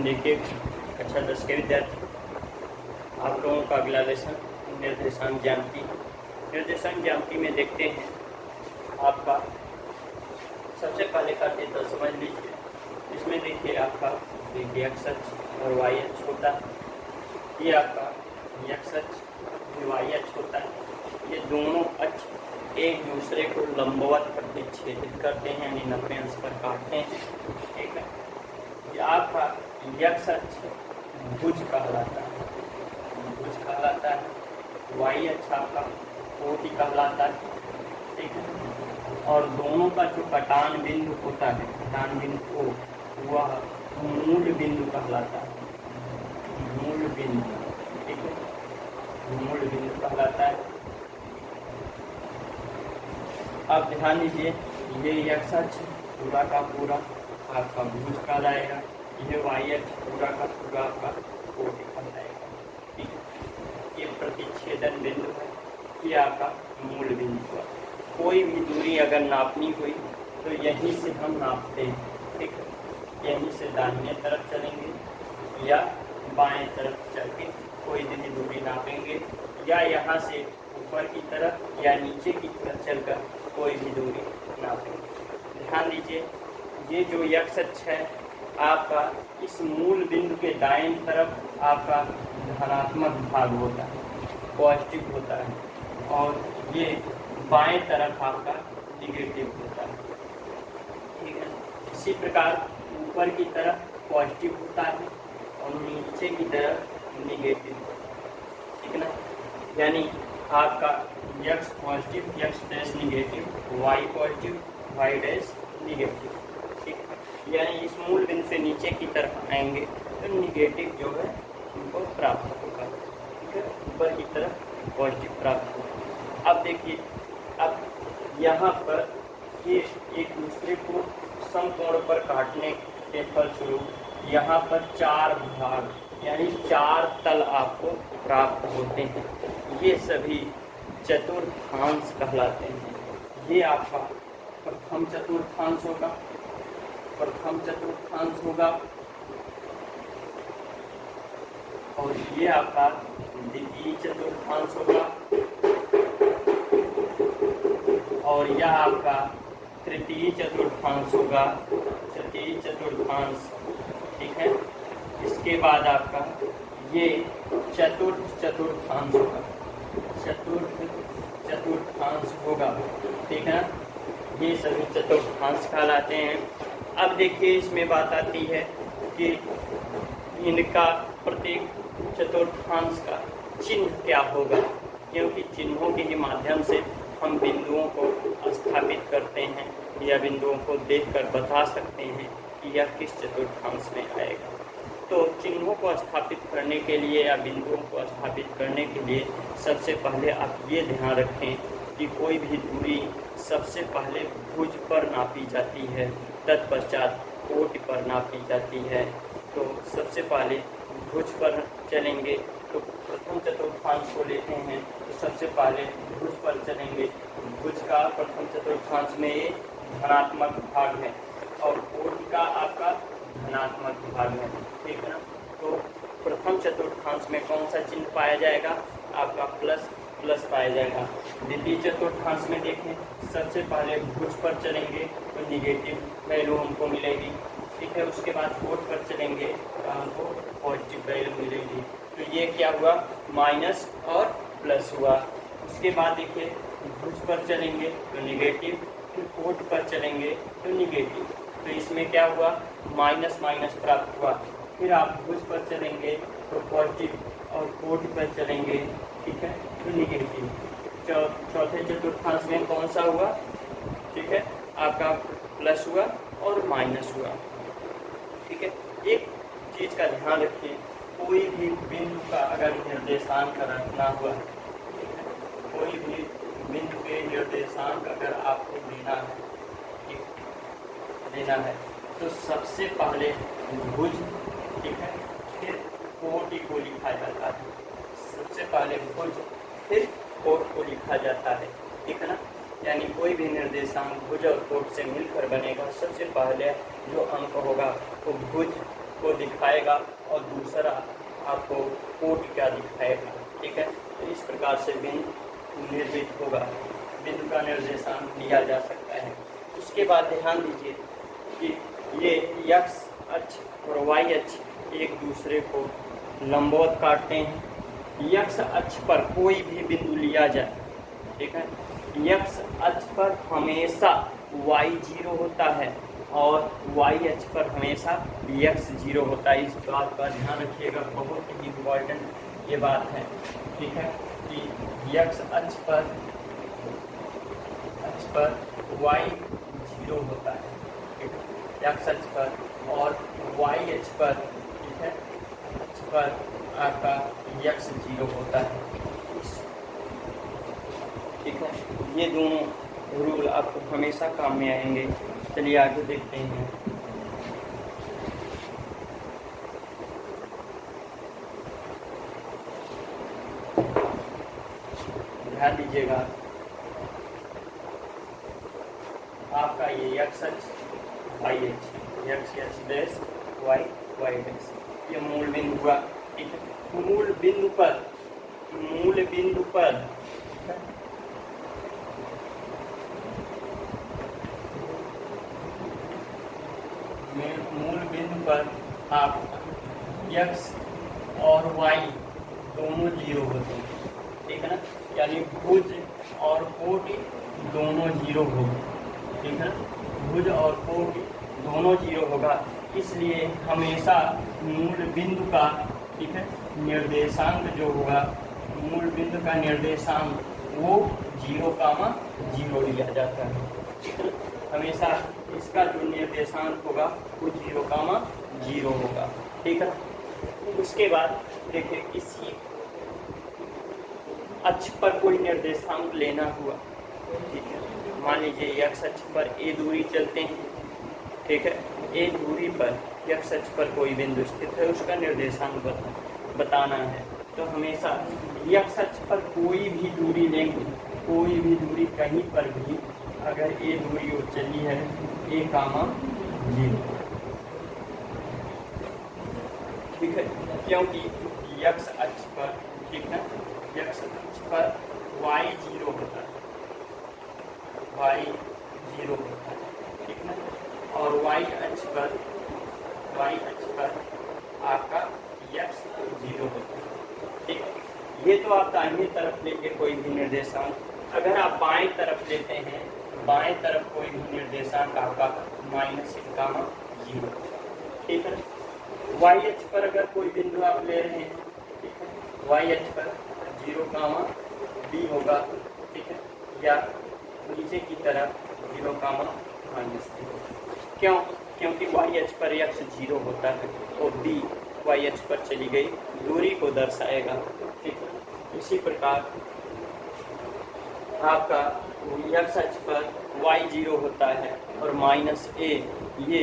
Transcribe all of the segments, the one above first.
देखिए कक्षा 10 के विद्यार्थी, आप लोगों का अगला लेसन निर्देशांक ज्यामिति। निर्देशांक ज्यामिति में देखते हैं आपका सबसे पहले करते तो समझ लीजिए। इसमें देखिए आपका देखिए एक्स अक्ष और वाई अक्ष होता है। ये आपका एक्स अक्ष वाई अक्ष होता है। ये दोनों अक्ष एक दूसरे को लंबवत प्रतिच्छेदित करते हैं, यानी 90 अंश पर काटते हैं। ठीक है, ये आपका एक्स अक्ष भुज कहलाता है, भुज कहलाता है। वाई अक्ष आपका कोटि कहलाता है। ठीक है, और दोनों का जो कटान बिंदु होता है, कटान बिंदु को वह मूल बिंदु कहलाता है, मूल बिंदु। ठीक है, मूल बिंदु कहलाता है। अब ध्यान दीजिए, ये एक्स अक्ष पूरा का पूरा आपका भुज कहलाएगा, यह वाई अक्ष पूरा का पूरा आपका कोटि कहलाएगा। ठीक है, ये प्रतिच्छेदन बिंदु है, ये आपका मूल बिंदु है। कोई भी दूरी अगर नापनी हुई तो यहीं से हम नापते हैं। ठीक है, यहीं से दाहिने तरफ चलेंगे या बाएं तरफ चल के कोई भी दूरी नापेंगे, या यहाँ से ऊपर की तरफ या नीचे की तरफ चलकर कोई भी दूरी नापेंगे। ध्यान दीजिए, ये जो एक्स अक्ष है आपका, इस मूल बिंदु के दाएं तरफ आपका धनात्मक भाग होता है, पॉजिटिव होता है, और ये बाएं तरफ आपका निगेटिव होता है। ठीक है, इसी प्रकार ऊपर की तरफ पॉजिटिव होता है और नीचे की तरफ निगेटिव होता है। ठीक है ना, यानी आपका x positive, x dash negative, y positive, y dash negative. ठीक, यानी इस मूल बिंदु से नीचे की तरफ आएंगे तो निगेटिव जो है उनको प्राप्त होगा। ठीक है, ऊपर की तरफ पॉजिटिव प्राप्त होगा। अब देखिए, अब यहाँ पर ये एक दूसरे को समकोण पर काटने के फलस्वरूप यहाँ पर 4 भाग यानी 4 तल आपको प्राप्त होते हैं। ये सभी चतुर्थांश कहलाते हैं। ये आपका प्रथम चतुर्थांश होगा, प्रथम चतुर्थांश होगा, और ये आपका द्वितीय चतुर्थांश होगा, और यह आपका तृतीय चतुर्थांश होगा, तृतीय चतुर्थांश। ठीक है, इसके बाद आपका ये चतुर्थ चतुर्थांश होगा, चतुर्थ चतुर्थांश होगा। ठीक है, ये सभी चतुर्थांश कहलाते हैं। अब देखिए, इसमें बात आती है कि इनका प्रत्येक चतुर्थांश का चिन्ह क्या होगा, क्योंकि चिन्हों के ही माध्यम से हम बिंदुओं को स्थापित करते हैं या बिंदुओं को देखकर बता सकते हैं कि यह किस चतुर्थांश में आएगा। तो चिन्हों को स्थापित करने के लिए या बिंदुओं को स्थापित करने के लिए सबसे पहले आप ये ध्यान रखें कि कोई भी दूरी सबसे पहले भुज पर नापी जाती है, तत्पश्चात कोटि पर नापी जाती है। तो सबसे पहले भुज पर चलेंगे, तो प्रथम चतुर्थांश को लेते हैं तो सबसे पहले भुज पर चलेंगे। भुज का प्रथम चतुर्थांश में ये धनात्मक भाग है और कोटि का आपका धनात्मक भाग है। ठीक है ना, तो प्रथम चतुर्थांश में कौन सा चिन्ह पाया जाएगा? आपका प्लस प्लस पाया जाएगा। द्वितीय चतुर्थांश में देखें, सबसे पहले भुज पर चलेंगे तो निगेटिव वैल्यू हमको मिलेगी। ठीक है, उसके बाद कोट पर चलेंगे तो हमको पॉजिटिव वैल्यू मिलेगी। तो ये क्या हुआ? माइनस और प्लस हुआ। उसके बाद देखिए, भुज पर चलेंगे तो निगेटिव, फिर कोट पर चलेंगे तो निगेटिव। तो इसमें क्या हुआ? माइनस माइनस प्राप्त हुआ। फिर आप भुज पर चलेंगे तो पॉजिटिव और कोट पर चलेंगे, ठीक है, तो निगेटिव। चौथे चतुर्थांश में कौन सा हुआ? ठीक है, आपका प्लस हुआ और माइनस हुआ। ठीक है, एक चीज़ का ध्यान रखिए, कोई भी बिंदु का अगर निर्देशांक रखना हुआ, कोई भी बिंदु के निर्देशांक अगर आपको देना है तो सबसे पहले भुज, ठीक है, फिर कोटि को लिखा जाता है। सबसे पहले भुज फिर कोट को लिखा जाता है। ठीक है ना, यानी कोई भी निर्देशांक भुज और कोट से मिलकर बनेगा। सबसे पहले जो अंक होगा वो भुज को दिखाएगा और दूसरा आपको कोटि का दिखाएगा। ठीक है, तो इस प्रकार से बिंदु निर्मित होगा, बिंदु का निर्देशांक लिया जा सकता है। उसके बाद ध्यान दीजिए कि ये एक्स अक्ष और वाई अक्ष एक दूसरे को लंबवत काटते हैं। एक्स अक्ष पर कोई भी बिंदु लिया जाए, ठीक है, एक्स अक्ष पर हमेशा वाई 0 होता है और वाई अक्ष पर हमेशा एक्स 0 होता है। इस बात का ध्यान रखिएगा, बहुत ही इम्पोर्टेंट ये बात है। ठीक है, कि एक्स अक्ष पर वाई 0 होता है, ठीक है, एक्स अक्ष पर, और वाई अक्ष पर, ठीक है, अक्ष पर आपका एक्स 0 होता है। ठीक है, ये दोनों रूल आपको हमेशा काम में आएंगे। चलिए आगे देखते हैं। ध्यान दीजिएगा, आपका ये एक्स अक्ष वाई अक्ष, x x dash y y dash, ये मूल बिंदु हुआ। ठीक है, मूल बिंदु पर मूल बिंदु पर आप x और y दोनों 0 होते हैं। ठीक है ना, यानी भुज और कोटि दोनों 0 होगा। ठीक है ना, भुज और कोटि दोनों 0 होगा। इसलिए हमेशा मूल बिंदु का, ठीक है, निर्देशांक जो होगा, मूल बिंदु का निर्देशांक वो 0, लिया जाता है। ठीक है, हमेशा इसका जो निर्देशांक होगा वो 0, होगा। ठीक है, उसके बाद देखिए, इसी अक्ष पर कोई निर्देशांक लेना हुआ। ठीक है, मान लीजिए x अक्ष पर a दूरी चलते हैं। ठीक है, a दूरी पर x अक्ष पर कोई बिंदु स्थित है, उसका निर्देशांक बताना है। तो हमेशा x अक्ष पर कोई भी दूरी लेंगे, कोई भी दूरी कहीं पर भी अगर a दूरी और चली है a, 0, ठीक है, क्योंकि x अक्ष पर, ठीक है, x अक्ष पर y 0 होता है, y 0 होता है। ठीक है, और y अक्ष पर आपका x 0 होता है। ठीक, ये तो आप दाहिनी तरफ लेंगे कोई भी निर्देशांक। अगर आप बाएं तरफ लेते हैं, बाएं तरफ कोई भी निर्देशांक आपका -1, 0। ठीक है, y अक्ष पर अगर कोई बिंदु आप ले रहे हैं, ठीक है, y अक्ष पर 0, b होगा। ठीक है, या नीचे की तरफ 0, -0। क्यों? क्योंकि y अक्ष पर x 0 होता है और b y अक्ष पर चली गई दूरी को दर्शाएगा। ठीक है, इसी प्रकार आपका x अक्ष पर y 0 होता है और -a ये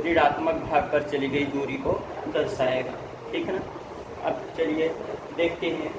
ऋणात्मक भाग पर चली गई दूरी को दर्शाएगा। ठीक है ना, अब चलिए देखते हैं।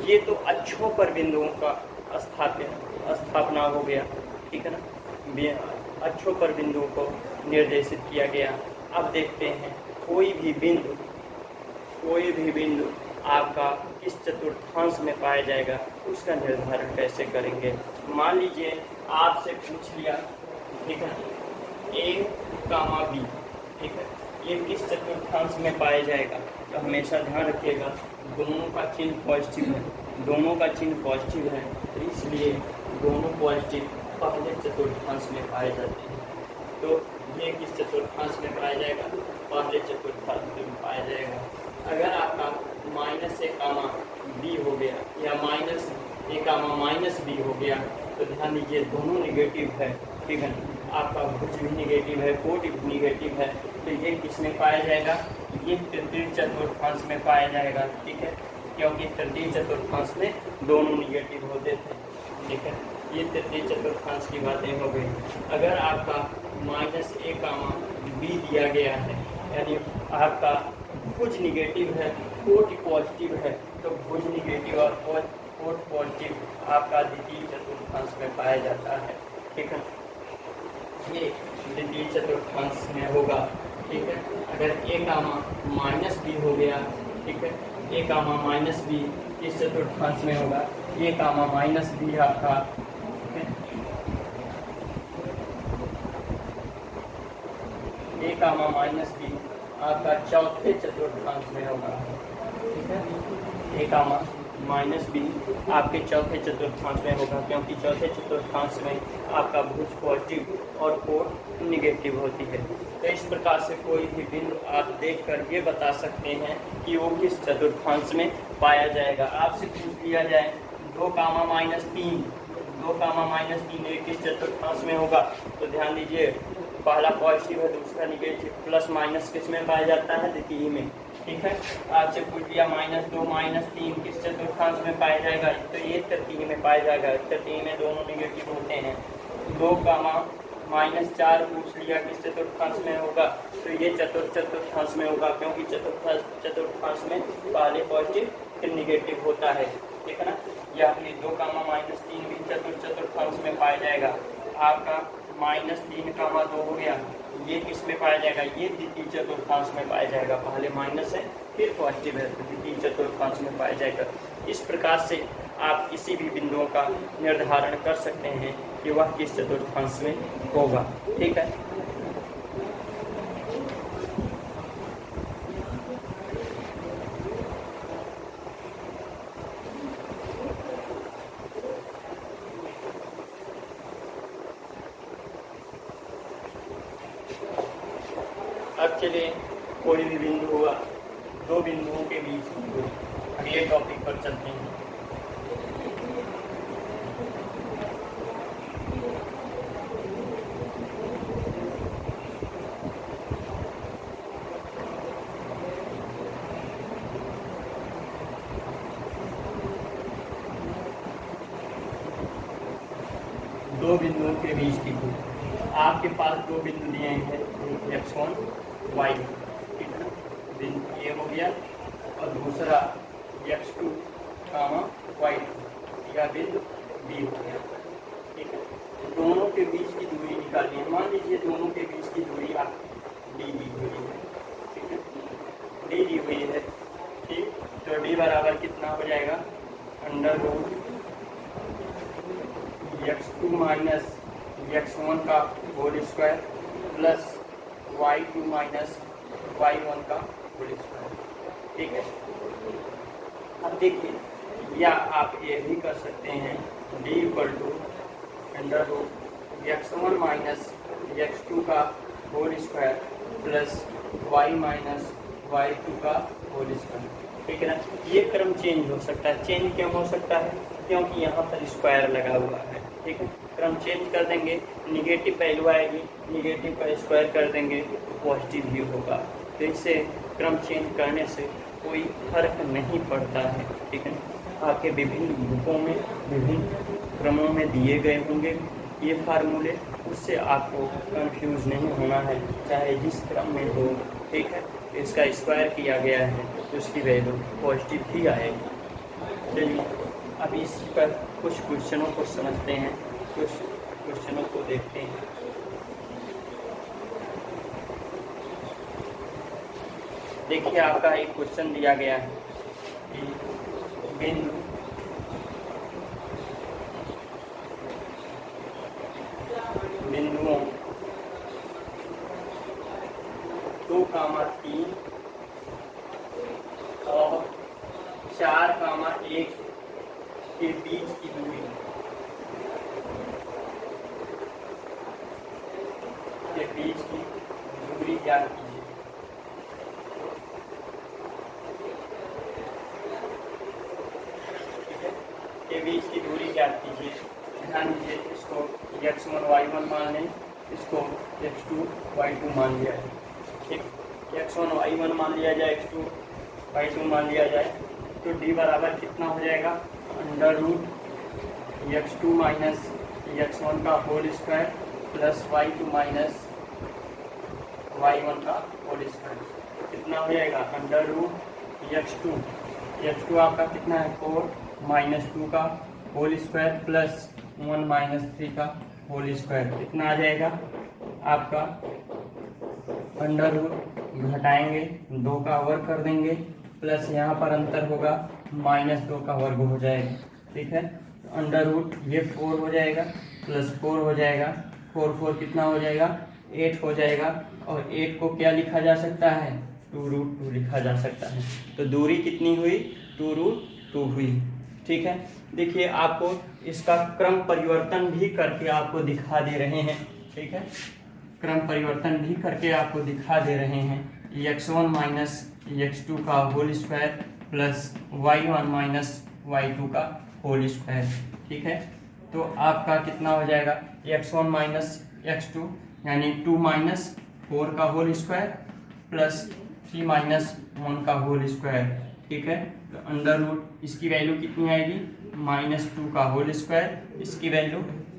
ये तो अक्षों पर बिंदुओं का स्थापना हो गया। ठीक है ना, अक्षों पर बिंदुओं को निर्देशित किया गया। अब देखते हैं कोई भी बिंदु आपका किस चतुर्थांश में पाया जाएगा, उसका निर्धारण कैसे करेंगे। मान लीजिए आपसे पूछ लिया, ठीक है, a, b, ठीक है, ये किस चतुर्थांश में पाया जाएगा। तो हमेशा ध्यान रखिएगा, दोनों का चिन्ह पॉजिटिव है, दोनों का चिन्ह पॉजिटिव है, तो इसलिए दोनों पॉजिटिव पहले चतुर्थांश में पाए जाते हैं। तो ये किस चतुर्थांश में पाया जाएगा, पहले चतुर्थांश में पाया जाएगा। अगर आपका -a, b हो गया या -a, -b हो गया, तो ध्यान दीजिए दोनों निगेटिव है। ठीक है, आपका भुज भी निगेटिव है, कोटि भी निगेटिव है, तो ये किस में पाया जाएगा, ये तृतीय चतुर्थांश में पाया जाएगा। ठीक है, क्योंकि तृतीय चतुर्थांश में दोनों निगेटिव होते थे। ठीक है, ये तृतीय चतुर्थांश की बातें हो गई। अगर आपका -a, b दिया गया है, यानी आपका भुज निगेटिव है, कोटि पॉजिटिव है, तो भुज निगेटिव और कोटि पॉजिटिव आपका द्वितीय चतुर्थांश में पाया जाता है। ठीक है, ये द्वितीय चतुर्थांश में होगा। ठीक है। अगर ए कामा माइनस बी हो गया, ठीक है, ए कामा माइनस बी किस चतुर्थांश में होगा, ए कामा माइनस बी आपका, ठीक है, ए कामा माइनस बी आपका चौथे चतुर्थांश में होगा, ठीक है। ए कामा माइनस बी आपके चौथे चतुर्थांश में होगा, क्योंकि चौथे चतुर्थांश में आपका भुज पॉजिटिव और कोण निगेटिव होती है। तो इस प्रकार से कोई भी बिंदु आप देखकर ये बता सकते हैं कि वो किस चतुर्थांश में पाया जाएगा। आपसे पूछ लिया जाए 2 कामा माइनस 3, 2 कामा माइनस 3 ये किस चतुर्थांश में होगा, तो ध्यान दीजिए पहला पॉजिटिव है, दूसरा निगेटिव, प्लस माइनस किस में पाया जाता है, द्वितीय में, ठीक है। आपसे पूछ लिया -2 -3 किस चतुर्थांश में पाया जाएगा, तो ये तृतीय में पाया जाएगा। तृतीय में दोनों निगेटिव होते हैं। 2 कामा -4 पूछ लिया किस चतुर्थांश में होगा, तो ये चतुर्थांश में होगा, क्योंकि चतुर्थांश में पहले पॉजिटिव फिर निगेटिव होता है, ठीक है ना। या फिर 2 कामा -3 भी चतुर्थांश में पाया जाएगा। आपका -3 कामा 2 हो गया, ये किस में पाया जाएगा, ये द्वितीय चतुर्थांश में पाया जाएगा। पहले माइनस है फिर पॉजिटिव है, तो द्वितीय चतुर्थांश में पाया जाएगा। इस प्रकार से आप किसी भी बिंदुओं का निर्धारण कर सकते हैं कि वह किस चतुर्थांश में होगा, ठीक है। अब चलिए कोई भी बिंदु हुआ, 2 बिंदुओं के बीच की दूरी, अगले टॉपिक पर चलते हैं। दो बिंदुओं के बीच की दूरी, आपके पास 2 बिंदु दिए हैं, x1 y, ठीक है, बिंदु ये हो गया और दूसरा x2 कामा y, या बिंदु b हो गया, ठीक है। दोनों के बीच की दूरी निकालनी है। मान लीजिए दोनों के बीच की दूरी आप d दी हुई है, ठीक है, d दी हुई है, ठीक। तो d बराबर कितना हो जाएगा, √ x2 माइनस x1 का whole square plus y2 minus y1 का होल स्क्वायर, ठीक है। अब देखिए, या आप ये भी कर सकते हैं d √ x1 माइनस x2 का whole square plus y minus y2 का होल स्क्वायर, ठीक है ना। ये क्रम चेंज हो सकता है। चेंज क्यों हो सकता है, क्योंकि यहाँ पर स्क्वायर लगा हुआ है, ठीक है। क्रम चेंज कर देंगे, निगेटिव वैल्यू आएगी, निगेटिव का स्क्वायर कर देंगे तो पॉजिटिव ही होगा। तो इससे क्रम चेंज करने से कोई फर्क नहीं पड़ता है, ठीक है। आपके विभिन्न ग्रुपों में विभिन्न क्रमों में दिए गए होंगे ये फार्मूले, उससे आपको कंफ्यूज नहीं होना है, चाहे जिस क्रम में हो, ठीक है। इसका स्क्वायर किया गया है तो उसकी वैल्यू पॉजिटिव ही आएगी। चलिए अब इस पर कुछ क्वेश्चनों को समझते हैं, कुछ क्वेश्चनों को देखते हैं। देखिए आपका एक क्वेश्चन दिया गया है कि बिंदुओं 2,3 और 4,1 के बीच की दूरी ज्ञात कीजिए। ठीक है, के बीच की दूरी ज्ञात कीजिए। ध्यान दीजिए, इसको x1 y1 मान लें, इसको x2 y2 मान लिया है। ठीक, x1 y1 मान लिया जाए, x2 y2 मान लिया जाए, तो d बराबर कितना हो जाएगा, अंडर x2 माइनस x1 का whole square plus y2 minus y1 का होल स्क्वायर। कितना हो जाएगा, अंडर x2 आपका कितना है 4 माइनस 2 का होल स्क्वायर प्लस 1 माइनस 3 का होल स्क्वायर। कितना आ जाएगा आपका अंडर रूट घटाएंगे 2 का वर्ग कर देंगे, प्लस यहाँ पर अंतर होगा -2 का वर्ग हो जाएगा। ठीक है, अंडर रूट ये 4 हो जाएगा प्लस 4 हो जाएगा, 4 कितना हो जाएगा 8 हो जाएगा, और 8 को क्या लिखा जा सकता है 2√2 लिखा जा सकता है। तो दूरी कितनी हुई 2√2 हुई। ठीक है, देखिए आपको इसका क्रम परिवर्तन भी करके आपको दिखा दे रहे हैं। ठीक है, क्रम परिवर्तन भी करके आपको दिखा दे रहे हैं। x1 माइनस x2 का whole square plus y1 minus y2 का होल स्क्वायर। ठीक है, तो आपका कितना हो जाएगा x1 माइनस x2 यानी 2 माइनस 4 का होल स्क्वायर प्लस 3 माइनस 1 का होल स्क्वायर। ठीक है, तो अंडर रूट इसकी वैल्यू कितनी आएगी -2 का होल स्क्वायर, इसकी वैल्यू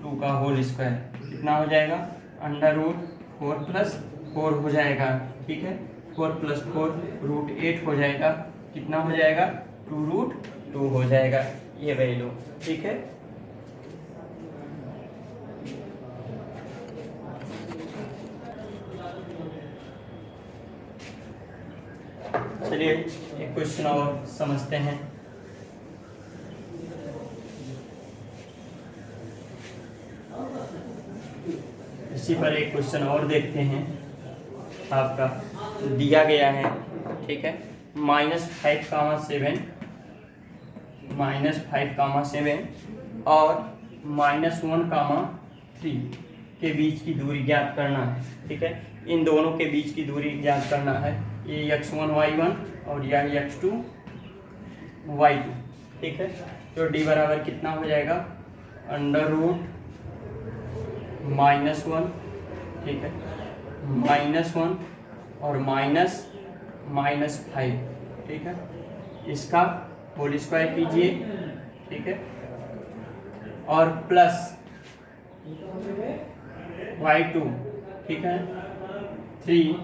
2 का होल स्क्वायर, कितना हो जाएगा अंडर रूट 4 प्लस 4 हो जाएगा। ठीक है, 4 प्लस 4 √8 हो जाएगा, कितना हो जाएगा 2√2 हो जाएगा ये वैल्यू। ठीक है, चलिए एक क्वेश्चन और समझते हैं। इसी पर एक क्वेश्चन और देखते हैं, आपका दिया गया है। ठीक है, -5, 7 और -1, 3 के बीच की दूरी ज्ञात करना है। ठीक है, इन दोनों के बीच की दूरी ज्ञात करना है, ये x1 y1 और यह x2 y2। ठीक है, तो d बराबर कितना हो जाएगा अंडर रूट -1। ठीक है, -1 और -5। ठीक है, इसका होल स्क्वायर कीजिए। ठीक है, और प्लस y2। ठीक है, 3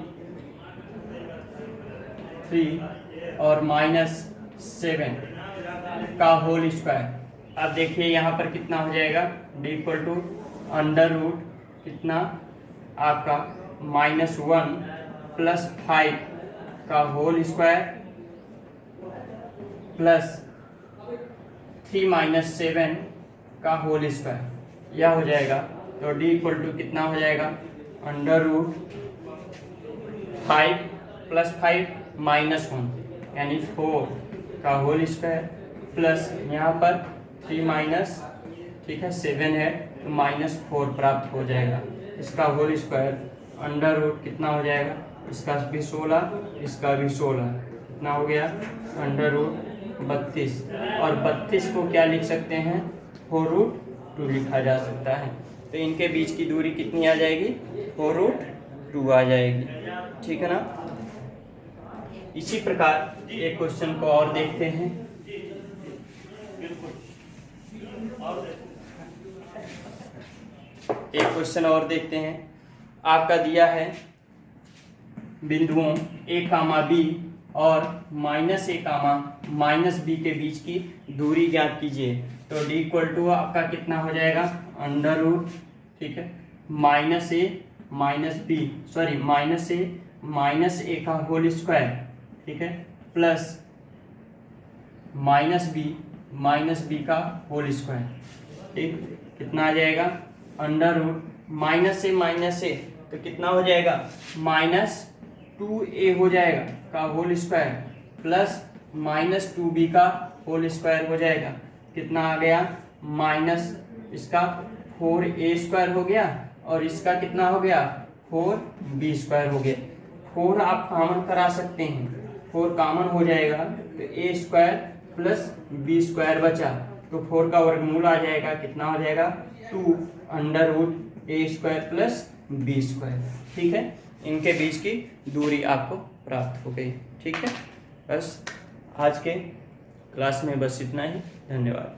और -7 का होल स्क्वायर। अब देखिए यहाँ पर कितना हो जाएगा d equal to under root कितना आपका -1 प्लस 5 का होल स्क्वायर प्लस 3 माइनस 7 का होल स्क्वायर, यह हो जाएगा। तो d इक्वल टू कितना हो जाएगा अंडर रूट 5 प्लस 5 -1 यानी 4 का होल स्क्वायर प्लस यहाँ पर 3 माइनस 7 है तो -4 प्राप्त हो जाएगा। इसका होल स्क्वायर अंडर रूट कितना हो जाएगा, इसका भी 16, इसका भी 16, कितना हो गया अंडर रूट 32। और 32 को क्या लिख सकते हैं 4√2 लिखा जा सकता है। तो इनके बीच की दूरी कितनी आ जाएगी 4√2 आ जाएगी। ठीक है ना। इसी प्रकार एक क्वेश्चन को और देखते हैं। एक क्वेश्चन और देखते हैं। आपका दिया है बिंदुओं a, b और -a, -b के बीच की दूरी ज्ञात कीजिए। तो d इक्वल टू आपका कितना हो जाएगा अंडर रूट, ठीक है, -a का होल स्क्वायर, ठीक है, प्लस -b का होल स्क्वायर। ठीक, कितना आ जाएगा अंडर रूट -a तो कितना हो जाएगा -2a हो जाएगा का होल स्क्वायर प्लस -2b का होल स्क्वायर हो जाएगा। कितना आ गया माइनस इसका 4a स्क्वायर हो गया और इसका कितना हो गया 4b स्क्वायर हो गया। 4 आप कॉमन करा सकते हैं, 4 कॉमन हो जाएगा तो a square plus b square बचा, तो 4 का वर्गमूल आ जाएगा, कितना हो जाएगा 2 under root a square plus b square. ठीक है, इनके बीच की दूरी आपको प्राप्त हो गई। ठीक है, बस आज के क्लास में बस इतना ही। धन्यवाद।